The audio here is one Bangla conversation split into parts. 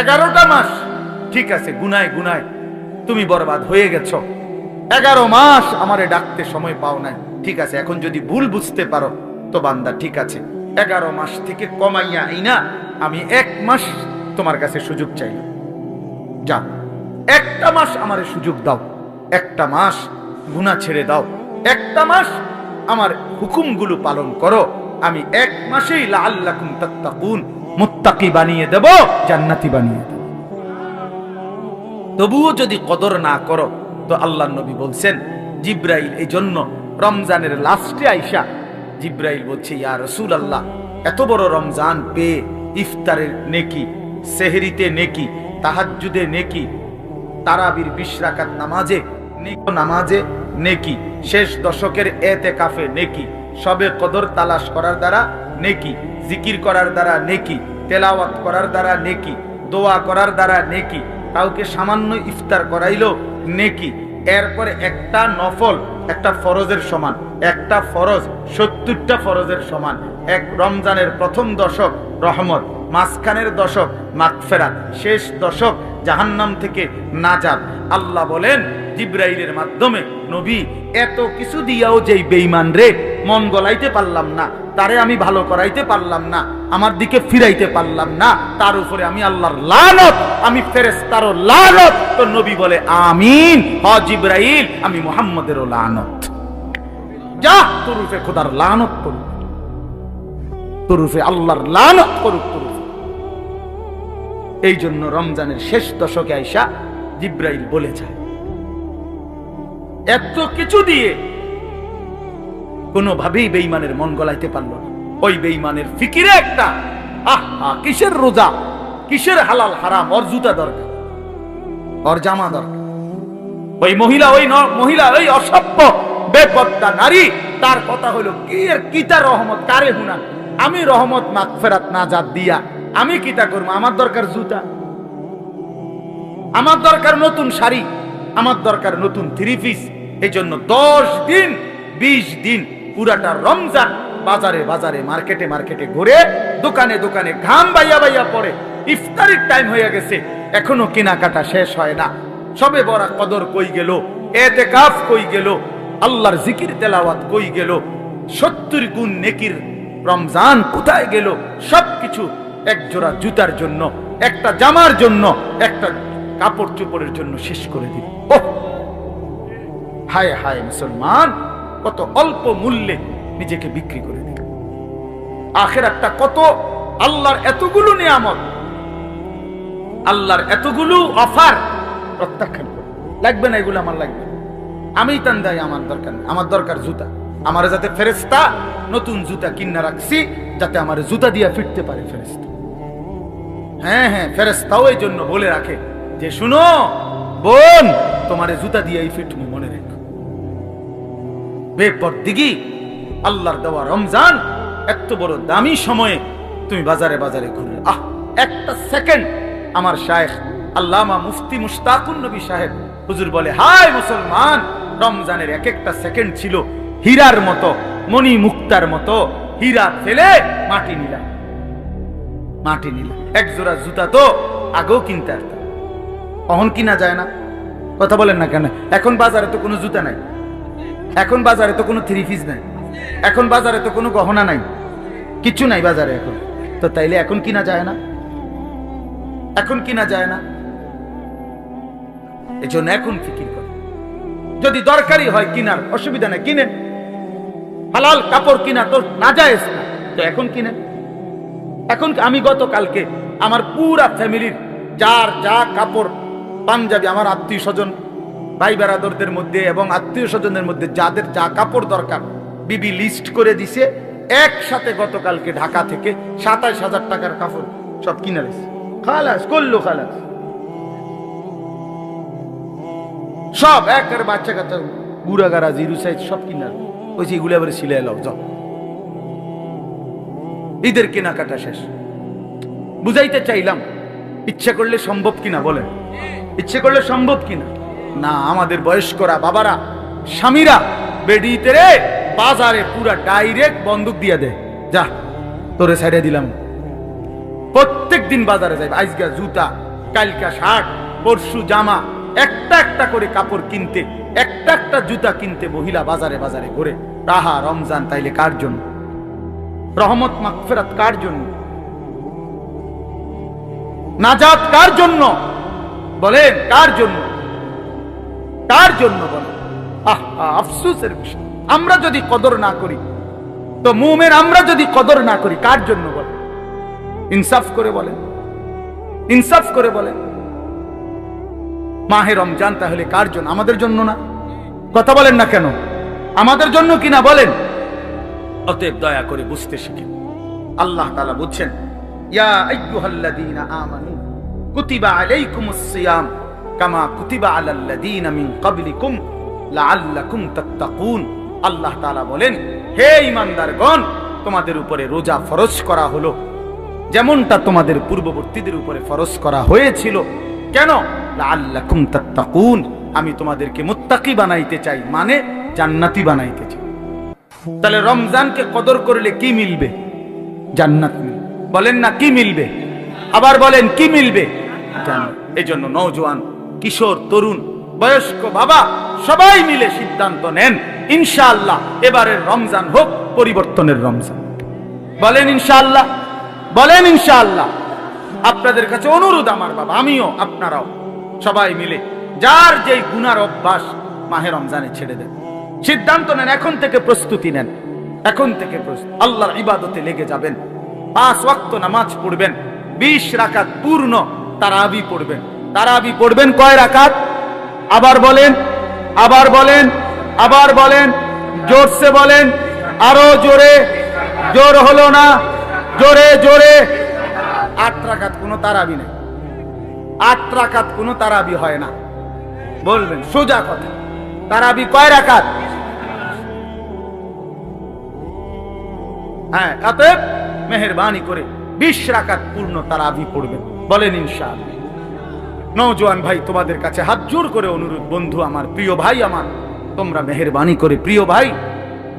11টা মাস ঠিক আছে, গুনায় গুনায় তুমি বরবাদ হয়ে গেছ। 11 মাস আমারে ডাকতে সময় পাও নাই, ঠিক আছে। এখন যদি ভুল বুঝতে পারো তো বান্দা ঠিক আছে, 11 মাস থেকে কমাইয়া আইনা আমি 1 মাস তোমার কাছে সুযোগ চাইলাম। যা, 1টা মাস আমারে সুযোগ দাও, 1টা মাস গুনাহ ছেড়ে দাও, 1টা মাস আমার হুকুমগুলো পালন করো। আমি 1 মাসেই লাআল্লাকুম তাত্তাকুন, মুত্তাকি বানিয়ে দেব, জান্নাতি বানিয়ে দেব। তবুও যদি কদর না করো তো আল্লাহর নবী বলছেন, জিব্রাইল এই জন্য রমজানের লাস্টে আইসা জিব্রাইল বলছে, ইয়া রাসূলুল্লাহ, এত বড় রমজান পেয়ে ইফতারের নেকি, সেহরিতে নেকি, তাহাজ্জুদে নেকি, তারাবির 20 রাকাত নামাজে নেকি, শেষ দশকের এতেকাফে নেকি, সবে কদর তালাশ করার দ্বারা নেকি, জিকির করার দ্বারা নেকি, তেলাওয়াত করার দ্বারা নেকি, দোয়া করার দ্বারা নেকি, কাউকে সামান্য ইফতার করাইলো নেকি, এরপরে একটা নফল একটা ফরজের সমান, একটা ফরজ 70টা ফরজের সমান। এক রমজানের প্রথম দশক রহমত, মাঝখানের দশক মাগফিরাত, শেষ দশক জাহান্নাম থেকে নাজাত। আল্লাহ বলেন জিব্রাইলের মাধ্যমে, নবী এত কিছু দিয়াও যেই বেঈমান রে মন গলাইতে পারলাম না, তারে আমি ভালো করাইতে পারলাম না, আমার দিকে ফিরাইতে পারলাম না, তার উপরে আমি আল্লাহর লানত, আমি ফেরেশতারও লানত। তো নবী বলে আমিন, হ জিব্রাইল, আমি মুহাম্মদেরও লানত। যা, তোর উপরে খোদার লানত করুক, তোর উপরে আল্লাহর লানত করুক তোর উপরে। এই জন্য রমজানের শেষ দশকে আইসা জিব্রাইল বলে যায়, এত কিছু দিয়ে কোনোভাবেই বেঈমানের মন গলাইতে পারল না। ওই বেঈমানের ফিকিরে একটা, আহা, কিসের রোজা, কিসের হালাল হারাম, ওর জুতা দরকার, ওর জামা দরকার। ওই মহিলা ওই অসভ্য বেপর্দা নারী, তার কথা হলো কি আর কিতা রহমত কারে হুনান, আমি রহমত মাগফিরাত নাজাত দিয়া আমি কিতা করবো? আমার দরকার জুতা, আমার দরকার নতুন শাড়ি, আমার দরকার নতুন 3 পিস। এই জন্য 10 দিন 20 দিন পুরাটা রমজান বাজারে বাজারে মার্কেটে মার্কেটে ঘুরে, দোকানে দোকানে ঘাম বাইয়া বাইয়া পড়ে। ইফতারির টাইম হয়ে গেছে, এখনো কেনাকাটা শেষ হয় না। সবে বরাত কদর কই গেল, এতেকাফ কই গেল, আল্লাহর জিকির তেলাওয়াত কই গেল, 70 গুণ নেকির রমজান কোথায় গেল? সবকিছু এক জোড়া জুতার জন্য, একটা জামার জন্য, একটা কাপড় চোপড়ের জন্য শেষ করে দিল। ওহ, হায় হায় মুসলমান, কত অল্প মূল্যে নিজেকে বিক্রি করে দিল। আখিরাতটা কত, আল্লাহর এতগুলো নিয়ামত, আল্লাহর এতগুলো অফার প্রত্যাখ্যান করে। লাগবে না এগুলো, আমার লাগবে না, আমি তান্দাই, আমার দরকার নেই। আমার দরকার জুতা, আমার যাতে ফেরেশতা নতুন জুতা কিনা রাখছি, যাতে আমার জুতা দিয়া ফিরতে পারে ফেরেশতা। হ্যাঁ হ্যাঁ, ফেরেশতাও এই জন্য বলে রাখে যে শুনো বোন, তোমার জুতা দিয়েই ফিটমু, মনে রেখো। বেপরদিগি আল্লাহর দেওয়া রমজান, এত বড় দামি সময়ে তুমি বাজারে বাজারে ঘুরে, একটা সেকেন্ড। আমার শায়েখ আল্লামা মুফতি মুশতাকুন নবী সাহেব হুজুর বলে, হায় মুসলমান, রমজানের এক একটা সেকেন্ড ছিল হীরার মতো, মণি মুক্তার মতো। হীরা ফেলে মাটি নিলাম, মাটি নিলাম। এক জোড়া জুতা তো আগেও কিনতে আসতাম, অহন কিনা যায় না। কথা বলেন না কেন? এখন বাজারে তো কোনো জুতা নাই, এখন বাজারে তো কোনো 3 পিস নাই, এখন বাজারে তো কোনো গহনা নাই, কিছু নাই বাজারে এখন। তো তাইলে এখন কিনা যায় না, এখন কিনা যায় না। এই জন্য এখন ফিকির করে, যদি দরকারি হয় কিনার, অসুবিধা নেই, কিনেন। হালাল কাপড় কিনা তো না যায় না, তো এখন কিনেন। এখন আমি গতকালকে আমার পুরা ফ্যামিলির যার যা কাপড় পাঞ্জাবি, আমার আত্মীয় স্বজন ভাই বেরাদরদের মধ্যে এবং আত্মীয় স্বজনের মধ্যে যাদের যা কাপড় দরকার, বিবি লিস্ট করে দিছে। একসাথে গতকালকে ঢাকা থেকে 27,000 টাকার কাপড় সব কিনে রয়েছে। খালাস করলো, খালাস সব, একের বাচ্চা কাচ্চা বুড়া গাড়া জিরু সাইজ সব কিনার ওই যে, এগুলো আবার সিলাই লাও যাও। ঈদের কেনাকাটা শেষ। বুঝাইতে চাইলাম, ইচ্ছা করলে সম্ভব কিনা বলেন, ইচ্ছে করলে সম্ভব কিনা? না, আমাদের বয়স্করা বাবারা স্বামীরা বেডিতে রে বাজারে পুরা ডাইরেক্ট বন্দুক দিয়ে দে, যা তোরে ছাড়িয়ে দিলাম, প্রত্যেক দিন বাজারে যাইবে, আজকে জুতা, কালকা শার্ট, পরশু জামা, একটা একটা করে কাপড় কিনতে, একটা একটা জুতা কিনতে মহিলা বাজারে বাজারে ঘুরে। তাহা রমজান তাইলে কার জন্য? রহমত মাগফিরাত কার জন্য? নাজাত কার জন্য? বলেন কার জন্য? কার জন্য বলেন? আফসোসের বিষয়, আমরা যদি কদর না করি তো মুমিন, আমরা যদি কদর না করি কার জন্য বলেন? ইনসাফ করে বলেন, ইনসাফ করে বলেন। মাহে রমজান তাহলে কার জন্য? আমাদের জন্য না? কথা বলেন না কেন? আমাদের জন্য কিনা বলেন? অতএব দয়া করে বুঝতে শিখেন। আল্লাহ তাআলা বলছেন, ইয়া আইয়ুহাল্লাযীনা আমানু কুতিবা আলাইকুমুস সিয়াম কামা কুতিবা আলাল্লাযীনা মিন ক্বাবলিকুম লাআল্লাকুম তাত্তাকুন। আল্লাহ তাআলা বলেন, হে ঈমানদারগণ, তোমাদের উপরে রোজা ফরজ করা হলো যেমনটা তোমাদের পূর্ববর্তীদের উপরে ফরজ করা হয়েছিল। কেন? লাআল্লাকুম তাত্তাকুন, আমি তোমাদেরকে মুত্তাকি বানাইতে চাই, মানে জান্নাতি বানাইতে চাই। তাহলে রমজানকে কদর করলে কি মিলবে? জান্নাত মিলবে। বলেন না কি মিলবে? আবার বলেন কি মিলবে? জান্নাত। এজন্য নওজোয়ান, কিশোর, তরুণ, বয়স্ক, বাবা সবাই মিলে সিদ্ধান্ত নেন, ইনশাআল্লাহ এবারের রমজান হোক পরিবর্তনের রমজান। বলেন ইনশাআল্লাহ, বলেন ইনশাআল্লাহ। আপনাদের কাছে অনুরোধ আমার বাবা, আমিও, আপনারাও সবাই মিলে যার যেই গুনার অভ্যাস মাহে রমজানে ছেড়ে দেন। সিদ্ধান্ত নেন, এখন থেকে প্রস্তুতি নেন, এখন থেকে আল্লাহর ইবাদতে লেগে যাবেন। 5 ওয়াক্ত নামাজ পড়বেন, 20 রাকাত পূর্ণ তারাবি পড়বেন। তারাবি পড়বেন কয় রাকাত? আবার বলেন, আবার বলেন, আবার বলেন, জোরসে বলেন, আরো জোরে। জোর হলো না, জোরে জোরে। 8 রাকাত কোনো তারাবি নেই, 8 রাকাত কোনো তারাবি হয় না। বলবেন সোজা কথা, তারাবি কয় রাকাত? হ্যাঁ, অতএব মেহেরবানি করে 20 রাকাত পূর্ণ তারাবি পড়বেন। বলেন ইনশাআল্লাহ। নওজোয়ান ভাই, তোমাদের কাছে হাত জোর করে অনুরোধ, বন্ধু আমার, প্রিয় ভাই আমার, তোমরা মেহেরবানি করে, প্রিয় ভাই,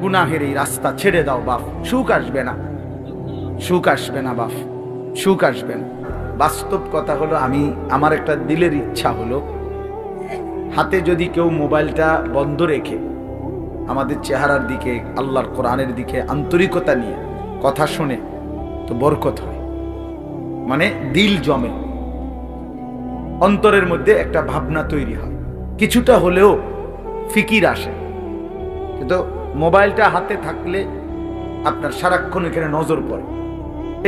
গুনাহের এই রাস্তা ছেড়ে দাও বাপ। সুখ আসবে না, সুখ আসবে না বাপ, সুখ আসবে না। বাস্তব কথা হলো, আমার একটা দিলের ইচ্ছা হলো, হাতে যদি কেউ মোবাইলটা বন্ধ রেখে আমাদের চেহারার দিকে, আল্লাহর কোরআনের দিকে আন্তরিকতা নিয়ে কথা শুনে, তো বরকত হয়, মানে দিল জমে, অন্তরের মধ্যে একটা ভাবনা তৈরি হয়, কিছুটা হলেও ফিকির আসে। কিন্তু মোবাইলটা হাতে থাকলে আপনার সারাক্ষণ এখানে নজর পড়ে,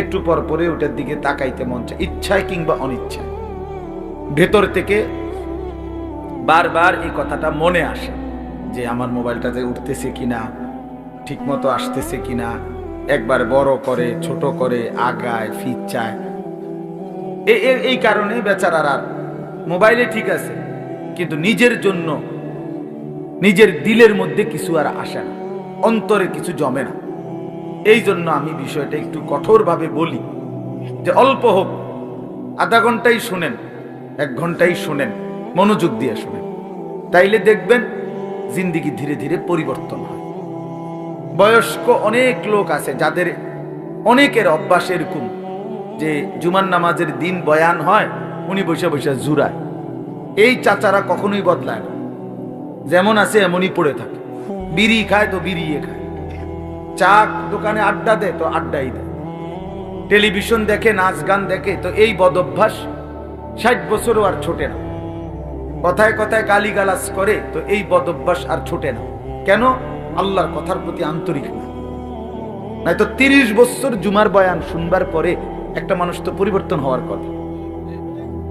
একটু পর পরে ওটার দিকে তাকাইতে মন চায়, ইচ্ছায় কিংবা অনিচ্ছায়। ভেতর থেকে বারবার এই কথাটা মনে আসে যে আমার মোবাইলটাতে উঠতেছে কিনা, ঠিক মতো আসতেছে কিনা, একবার বড় করে, ছোট করে, আগায়, ফিচায়। এই কারণে বেচারার মোবাইলে ঠিক আছে, কিন্তু নিজের জন্য, নিজের দিলের মধ্যে কিছু আর আসে না, অন্তরে কিছু জমে না। এই জন্য আমি বিষয়টা একটু কঠোরভাবে বলি যে অল্প হোক, আধা ঘন্টাই শুনেন, 1 ঘন্টাই শুনেন, মনোযোগ দিয়ে শুনেন, তাইলে দেখবেন জিন্দিগি ধীরে ধীরে পরিবর্তন হয়। বয়স্ক অনেক লোক আছে যাদের অনেকের অভ্যাস এরকম যে জুমার নামাজের দিন বয়ান হয়, উনি বসে বসে জুরায়। এই চাচারা কখনোই বদলায় না, যেমন আছে এমনই পড়ে থাকে। বিড়ি খায় তো বিড়িয়ে খায়, চা দোকানে আড্ডা দেয় তো আড্ডাই দেয়, টেলিভিশন দেখে, নাচ গান দেখে, তো এই বদ অভ্যাস 60 বছরও আর ছোটে না। কথায় কথায় গালিগালাজ করে, তো এই বদ অভ্যাস আর ছোটে না। কেন? আল্লাহর কথার প্রতি আন্তরিক না। নাই তো 30 বছর জুমার বয়ান শুনবার পরে একটা মানুষ তো পরিবর্তন হওয়ার কথা।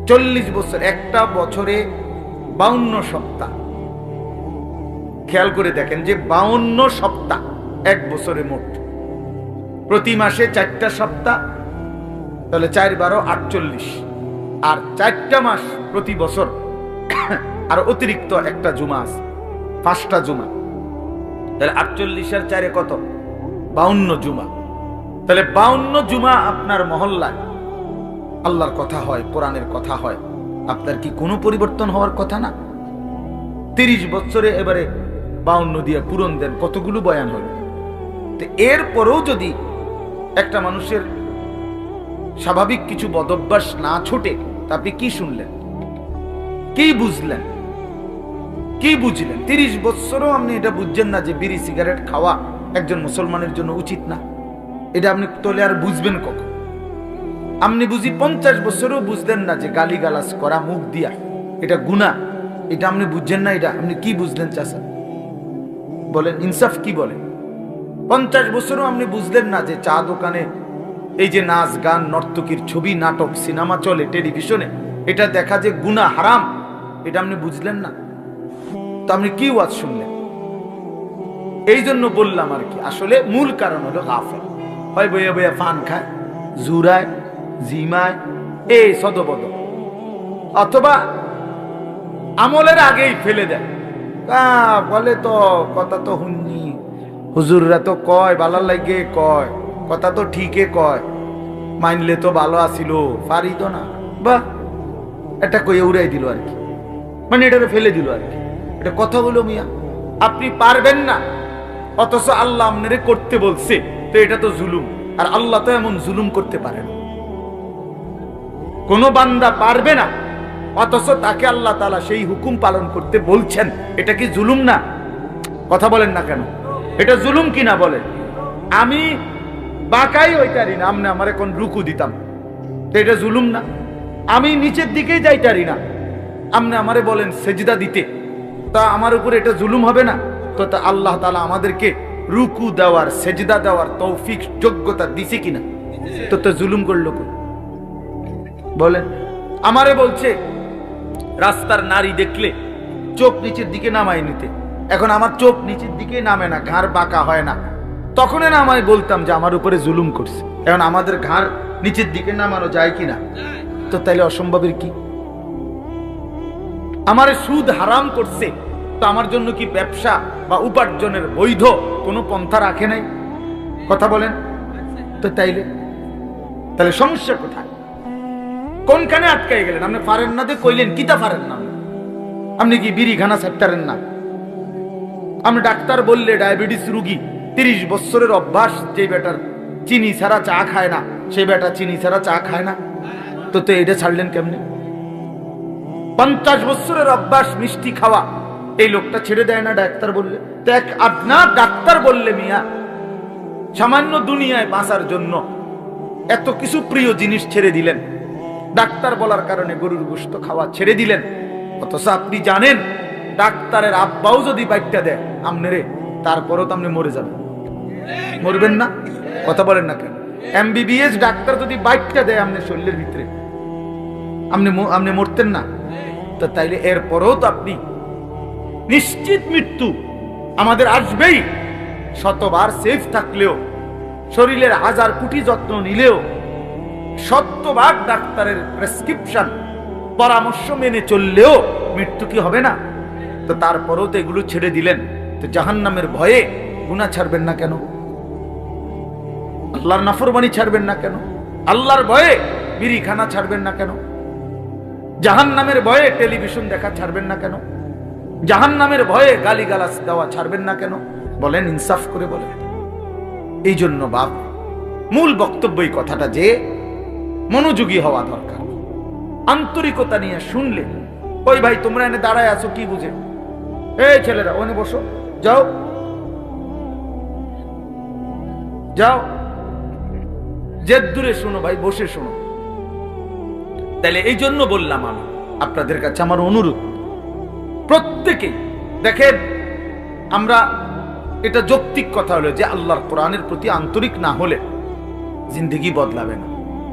40 বছর, একটা বছরে 52 সপ্তাহ, খেয়াল করে দেখেন যে 52 সপ্তাহ 1 বছরে মোট, প্রতি মাসে 4টা সপ্তাহ, তাহলে 4 12 48, আর 4টা মাস প্রতি বছর, আর অতিরিক্ত একটা জুমা আছে, 5টা জুমা, তাহলে 48 আর 4 কত? 52 জুমা। তাহলে 52 জুমা আপনার মহল্লায় আল্লাহর কথা হয়, কোরআনের কথা হয়, আপনার কি কোনো পরিবর্তন হওয়ার কথা না? 30 বছরে এবারে 52 দিয়ে পূরণ দেন, কতগুলো বয়ান হলো। এরপরেও যদি একটা মানুষের স্বাভাবিক কিছু বদভ্যাস না ছুটে তা আপনি কি শুনলেন, কি বুঝলেন, কি বুঝলেন? 30 বছরও আপনি এটা বুঝছেন না যে বিড়ি সিগারেট খাওয়া একজন মুসলমানের জন্য উচিত না। এটা আপনি তোলে আর বুঝবেন কখন? আপনি বুঝি 50 বছরও বুঝলেন না যে গালিগালাজ করা মুখ দিয়া এটা গুনাহ, এটা আপনি বুঝছেন না। এটা আপনি কি বুঝলেন চাচা বলেন, ইনসাফ কি বলেন? 50 বছরও আপনি বুঝলেন না যে চা দোকানে এই যে নাচ গান নর্তকীর ছবি নাটক সিনেমা চলে টেলিভিশনে, এটা দেখা যে গুনাহ হারাম, এটা আপনি বুঝলেন না। তো আপনি কি ওয়াজ শুনলেন? এই জন্য বললাম আর কি, আসলে মূল কারণ হলো গাফেল। হয় বইয়া বইয়া পান খায়, জুরায়, জিমায়, এই সদবদ, অথবা আমলের আগেই ফেলে দেয়। বলে তো কথা তো হুননি, হুজুররা তো কয় ভালো লাগে, কয় কথা তো ঠিকই কয়, মানলে তো ভালো আসিল, পারিত না, বা এটা কইয়া উড়াই দিল আর কি, মানে এটা ফেলে দিল আর কি। এটা কথা হলো মিয়া, আপনি পারবেন না অথচ আল্লাহ আপনারে করতে বলছে, তো এটা তো জুলুম। আর আল্লাহ তো এমন জুলুম করতে পারে না। কোন বান্দা পারবে না অথচ তাকে আল্লাহ তাআলা সেই হুকুম পালন করতে বলছেন, এটা কি জুলুম না? কথা বলেন না কেন? এটা জুলুম কি না বলেন? আমি বাঁকাই হইতারি না, আপনি আমার এখন রুকু দিতাম, তো এটা জুলুম না? আমি নিচের দিকেই যাইতারি না, আপনি আমারে বলেন সেজদা দিতে, তা আমার উপর এটা জুলুম হবে না? তো তা আল্লাহ তাআলা আমাদেরকে রুকু দেওয়ার সেজদা দেওয়ার তৌফিক যোগ্যতা দিছে কিনা? তো তো জুলুম করলো বলেন? আমারে বলছে রাস্তার নারী দেখলে চোখ নিচের দিকে নামাই নিতে, এখন আমার চোখ নিচের দিকে নামে না, ঘাড় বাঁকা হয় না, তখন না আমায় বলতাম যে আমার উপরে জুলুম করছে। এখন আমাদের ঘাড় নিচের দিকে নামানো যায় কিনা? তো তাইলে অসম্ভবের কি? আমারে সুদ হারাম করছে, তো আমার জন্য কি ব্যবসা বা উপার্জনের বৈধ কোনো পন্থা রাখে নাই? কথা বলেন তো। তাহলে সমস্যা কোথায়? কোনখানে আটকাই গেলেন? আপনি পারেন না যে কইলেন কিতা পারেন না? আপনি কি বিড়ি খানা ছাড়তারেন না? আপনি ডাক্তার বললে ডায়াবেটিস রুগী 30 বছরের অভ্যাস, যে বেটার চিনি ছাড়া চা খায় না, সেই বেটা চিনি ছাড়া চা খায় না, তো তো এটা ছাড়লেন কেমনে? 50 বছরের অভ্যাস মিষ্টি খাওয়া, এই লোকটা ছেড়ে দেয় না ডাক্তার বললে? তো আপনার ডাক্তার বললে মিয়া সামান্য দুনিয়ায় বাঁচার জন্য এত কিছু প্রিয় জিনিস ছেড়ে দিলেন, ডাক্তার বলার কারণে গরুর গোশত খাওয়া ছেড়ে দিলেন, অথচ আপনি জানেন ডাক্তারের আব্বাও যদি বাইকটা দেয় আমনেরে, তারপরও তো আপনি মরে যাবেন। মরবেন না? কথা বলেন না কেন? MBBS ডাক্তার যদি বাইকটা দেয় আপনার শরীরের ভিতরে, আপনি মরতেন না? তো তাইলে এরপরও তো আপনি নিশ্চিত মৃত্যু আমাদের আসবেই। শতবার সেফ থাকলেও, শরীরের 1000 কোটি যত্ন নিলেও, 100বার ডাক্তারের প্রেসক্রিপশন পরামর্শ মেনে চললেও মৃত্যু কি হবে না? তো তারপরেও তো এগুলো ছেড়ে দিলেন, তো জাহান্নামের ভয়ে গুনাহ ছাড়বেন না কেন? আল্লাহর নাফরমানি ছাড়বেন না কেন? আল্লাহর ভয়ে বিড়ি খানা ছাড়বেন না কেন? জাহান্নামের ভয়ে টেলিভিশন দেখা ছাড়বেন না কেন? জাহান্নামের ভয়ে গালিগালাজ দেওয়া ছাড়বেন না কেন? বলেন, ইনসাফ করে বলেন। এই জন্য বাপ মূল বক্তব্য এই কথাটা যে মনোযোগী হওয়া দরকার, আন্তরিকতা নিয়ে শুনলে। ওই ভাই তোমরা এনে দাঁড়ায় আছো কি বুঝে? এই ছেলেরা ওনে বসো, যাও যাও, যে দূরে শোনো ভাই, বসে শোনো। তাহলে এই জন্য বললাম আমি আপনাদের কাছে আমার অনুরোধ, প্রত্যেকেই দেখেন, আমরা এটা যৌক্তিক কথা হলো যে আল্লাহর কোরআনের প্রতি আন্তরিক না হলে জিন্দেগি বদলাবে না।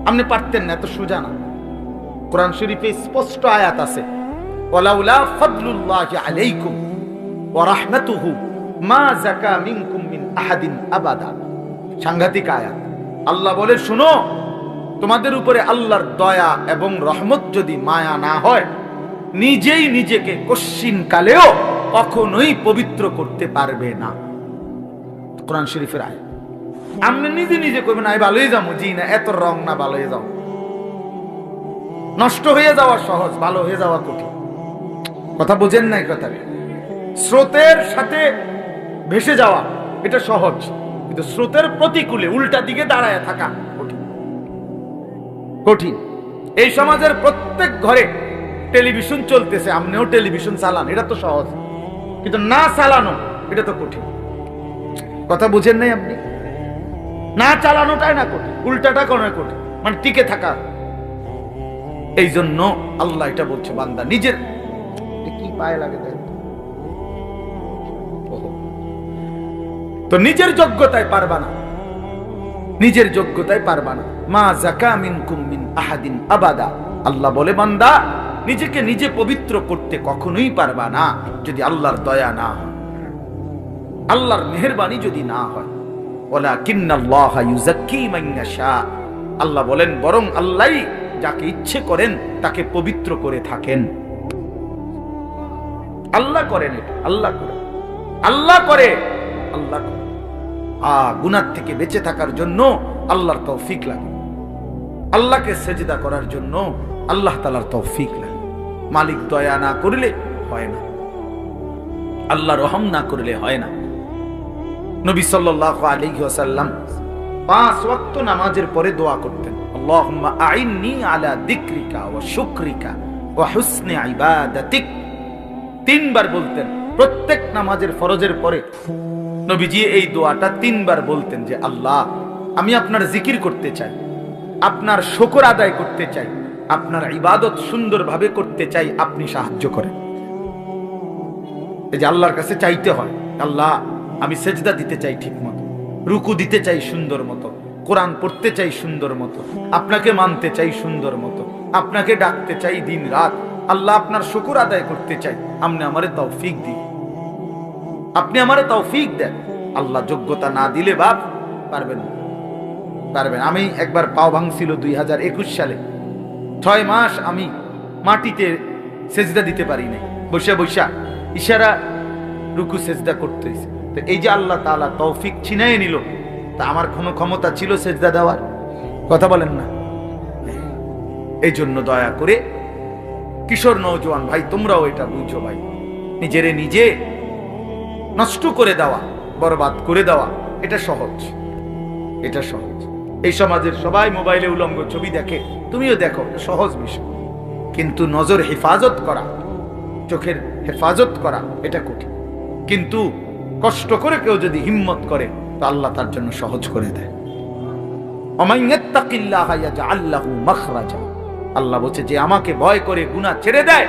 আপনি পারতেন না, এত সোজা না। কোরআন শরীফে স্পষ্ট আয়াত আছে, ওয়ালাউলা ফাদলুল্লাহি আলাইকুম ওয়া রাহমাতুহু মা যাকা মিনকুম মিন আহাদিন আবাদা। সাংঘাতিক আয়াত। আল্লাহ বলে, শুনো, তোমাদের উপরে আল্লাহর দয়া এবং রহমত যদি মায়া না হয়, নিজেই নিজেকে কশ্চিন কালেও কখনোই পবিত্র করতে পারবে না। কোরআন শরীফের আয়াত। আপনি নিজে নিজে করবেন আমি ভালোই যাবো, জি না, এত রং না, ভালো হয়ে যাও। নষ্ট হয়ে যাওয়া সহজ, ভালো হয়ে যাওয়া কঠিন। কথা বোঝেন না? কথা স্রোতের সাথে ভেসে যাওয়া এটা সহজ, কিন্তু স্রোতের প্রতিকূলে উল্টা দিকে দাঁড়ায় থাকা কঠিন। কঠিন। এই সমাজের প্রত্যেক ঘরে টেলিভিশন চলতেছে, আপনিও টেলিভিশন চালান, এটা তো সহজ, কিন্তু না চালানো এটা তো কঠিন। কথা বুঝেন নাই আপনি? না চালানোটাই না কঠিন, উল্টাটা কোনো কঠিন, মানে টিকে থাকা। এই জন্য আল্লাহ এটা বলছে, বান্দা নিজের কি পায়ে লাগে তো নিজের যোগ্যতায় পারবা না, নিজের যোগ্যতায় পারবা না। মা যাকা মিনকুম মিন আহাদিন আবাদা, আল্লাহ বলে বান্দা নিজেকে নিজে পবিত্র করতে কখনোই পারবা না যদি আল্লাহর দয়া না হয়, আল্লাহর মেহেরবানি যদি না হয়। ওয়ালাকিন্নাল্লাহা ইউযাক্কি মান ইয়াশা, আল্লাহ বলেন বরং আল্লাহই যাকে ইচ্ছে করেন তাকে পবিত্র করে থাকেন। আল্লাহ করেন এটা, আল্লাহ করে, আল্লাহ করে, আল্লাহ করে। গুনাহ থেকে বেঁচে থাকার জন্য আল্লাহর তৌফিক লাগে, আল্লাহকে সেজদা করার জন্য আল্লাহ তাআলার তৌফিক লাগে। মালিক দয়া না করলে হয় না, আল্লাহ রহম না করলে হয় না। নবী সাল্লাল্লাহু আলাইহি ওয়াসাল্লাম 5 ওয়াক্ত নামাজের পরে দোয়া করতেন, আল্লাহুম্মা আইন্নি আলা যিকরিকা ওয়া শুকরিকা ওয়া হুসনি ইবাদাতিক। 3 বার বলতেন প্রত্যেক নামাজের ফরজের পরে। নবীজি এই দোয়াটা 3 বার বলতেন যে আল্লাহ আমি আপনার জিকির করতে চাই, আপনার শুকর আদায় করতে চাই, আপনার ইবাদত সুন্দরভাবে করতে চাই, আপনি সাহায্য করেন। এই যে আল্লাহর কাছে চাইতে হয়, আল্লাহ আমি সেজদা দিতে চাই ঠিক মতো, রুকু দিতে চাই সুন্দর মতো, কোরআন পড়তে চাই সুন্দর মতো, আপনাকে মানতে চাই সুন্দর মতো, আপনাকে ডাকতে চাই দিন রাত। আল্লাহ আপনার শুকর আদায় করতে চাই, আপনি আমারে তৌফিক দিন, আপনি আমারে তৌফিক দেন। আল্লাহ যোগ্যতা না দিলে বাপ পারবেন না, পারবেন। আমি একবার পাও ভাঙছিল 2021 সালে, 6 মাস আমি মাটিতে সেজদা দিতে পারি নাই, বসে বসা ইশারা রুকু সেজদা করতে হয়েছে। তো এই যে আল্লাহ তাআলা তৌফিক ছিনাই নিল, তা আমার কোনো ক্ষমতা ছিল সেজদা দেওয়ার? কথা বলেন না। এই জন্য দয়া করে কিশোর নওজোয়ান ভাই তোমরাও এটা বুঝো ভাই, নিজেরে নিজে নষ্ট করে দেওয়া, বরবাদ করে দেওয়া এটা সহজ, এটা সহজ। এই সমাজের সবাই মোবাইলে উলঙ্গ ছবি দেখে, তুমিও দেখো, সহজ বিষয়। কিন্তু নজর হেফাজত করা, চোখের হেফাজত করা এটা কঠিন। কিন্তু কষ্ট করে কেউ যদি হিম্মত করে তো আল্লাহ তার জন্য সহজ করে দেয়। ওমান ইয়াত্তাকিল্লাহা ইয়াজআল লাহু মাখরাজা, আল্লাহ বলছে যে আমাকে ভয় করে গুনাহ ছেড়ে দেয়,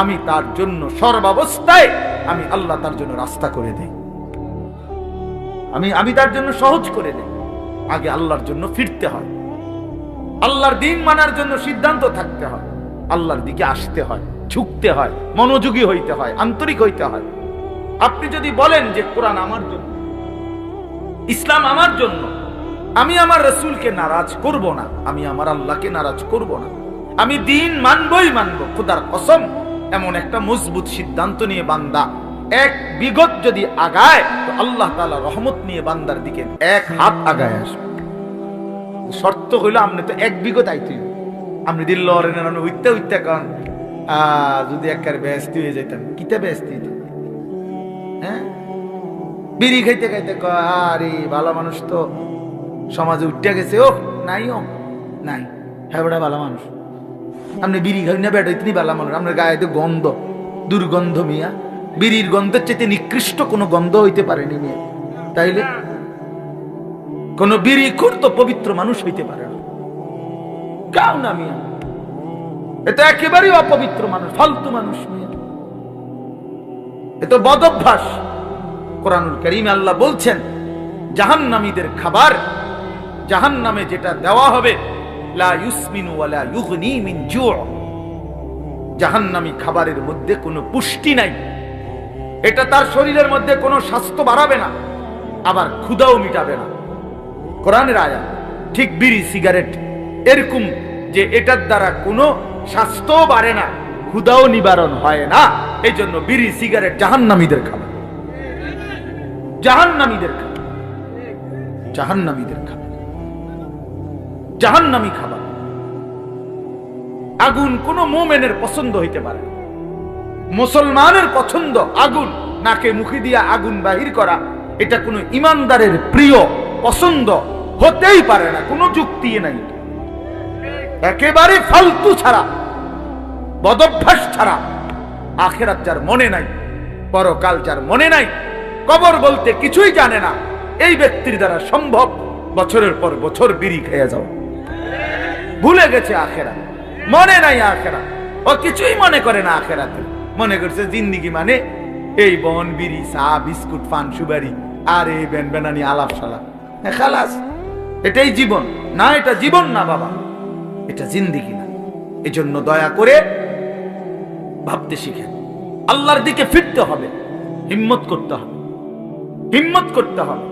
আমি তার জন্য সর্বাবস্থায় আমি আল্লাহ তার জন্য রাস্তা করে দেই, আমি তার জন্য সহজ করে দেই। আগে আল্লাহর জন্য ফিরতে হয়, আল্লাহর দ্বীন মানার জন্য সিদ্ধান্ত থাকতে হয়, আল্লাহর দিকে আসতে হয়, ঝুঁকতে হয়, মনোযোগী হইতে হয়, আন্তরিক হইতে হয়। আপনি যদি বলেন যে কোরআন আমার জন্য, ইসলাম আমার জন্য, আমি আমার রাসূলকে নারাজ করব না, আমি আমার আল্লাহকে নারাজ করব না, আমি দ্বীন মানবই মানব, খোদার কসম, এমন একটা মজবুত সিদ্ধান্ত নিয়ে বান্দা 1 বিগত যদি আগায় তো আল্লাহ তাআলা রহমত নিয়ে বান্দার দিকে 1 হাত আগায় আসবে। শর্ত হইল আপনি তো 1 বিগত আইতে, আপনি দিল উইতে উইতে কারণ যদি একবার ব্যস্ত হয়ে যেতাম, কিতা ব্যস্ত হইতাম? হ্যাঁ, বিড়ি খাইতে খাইতে আরে ভালো মানুষ তো সমাজে উঠে গেছে, ও নাই, ও নাই, হ্যাঁ বড় ভালো মানুষ। আপনি বিড়ি খাই না বেটা, ইতনি ভালো মানুষ, আপনার গায়ে তো গন্ধ, দুর্গন্ধ মিয়া, বিড়ির গন্ধের চেয়ে নিকৃষ্ট কোনো গন্ধ হইতে পারেনি মিয়া। তাইলে কোন বিড়ি করতো পবিত্র মানুষ হইতে পারে না, কাউ না মিয়া, এটা একেবারেই অপবিত্র মানুষ, ফালতু মানুষ মিয়া, এটা বদ অভ্যাস। কোরআনুল কারীমে আল্লাহ বলছেন জাহান্নামীদের খাবার, জাহান্নামে যেটা দেওয়া হবে, লা ইউসমিনু ওয়ালা ইউগনি মিন জু', জাহান্নামী খাবারের মধ্যে কোনো পুষ্টি নাই, এটা তার শরীরের মধ্যে কোনো স্বাস্থ্য বাড়াবে না, আবার ক্ষুধাও মিটাবে না। কোরআনের আয়াত। ঠিক বিড়ি সিগারেট এরকম যে এটার দ্বারা কোনো স্বাস্থ্য বাড়ে না, ক্ষুধাও নিবারণ হয় না, এই জন্য বিড়ি সিগারেট জাহান্নামীদের খাবার, জাহান্নামীদের খাবার, জাহান্নামীদের খাবার, জাহান্নামী খাবার। আগুন কোন মুমিনের পছন্দ হইতে পারে না, মুসলমানের পছন্দ আগুন, নাকে মুখে দিয়া আগুন বাহির করা, এটা কোনো ইমানদারের প্রিয় পছন্দ হতেই পারে না, কোনো যুক্তি নাই। একেবারে ফালতু ছাড়া, বদভ্যাস ছাড়া, আখিরাত যার মনে নাই, পরকাল যার মনে নাই, কবর বলতে কিছুই জানে না, এই ব্যক্তির দ্বারা সম্ভব বছরের পর বছর বিড়ি খেয়ে যাও। ভুলে গেছে আখেরাত, মনে নাই আখেরাত, ও কিছুই মনে করে না আখেরাতে। মনে করছে জিন্দিগি মানে এই বন, বিড়ি, চা, বিস্কুট, পান, সুবারি আর এই বেন বেনানি আলাপ সালাপ, খালাস, এটাই জীবন না? এটা জীবন না বাবা, এটা জিন্দিগি না। এজন্য দয়া করে ভাবতে শিখেন, আল্লাহর দিকে ফিরতে হবে, হিম্মত করতে হবে, হিম্মত করতে হবে।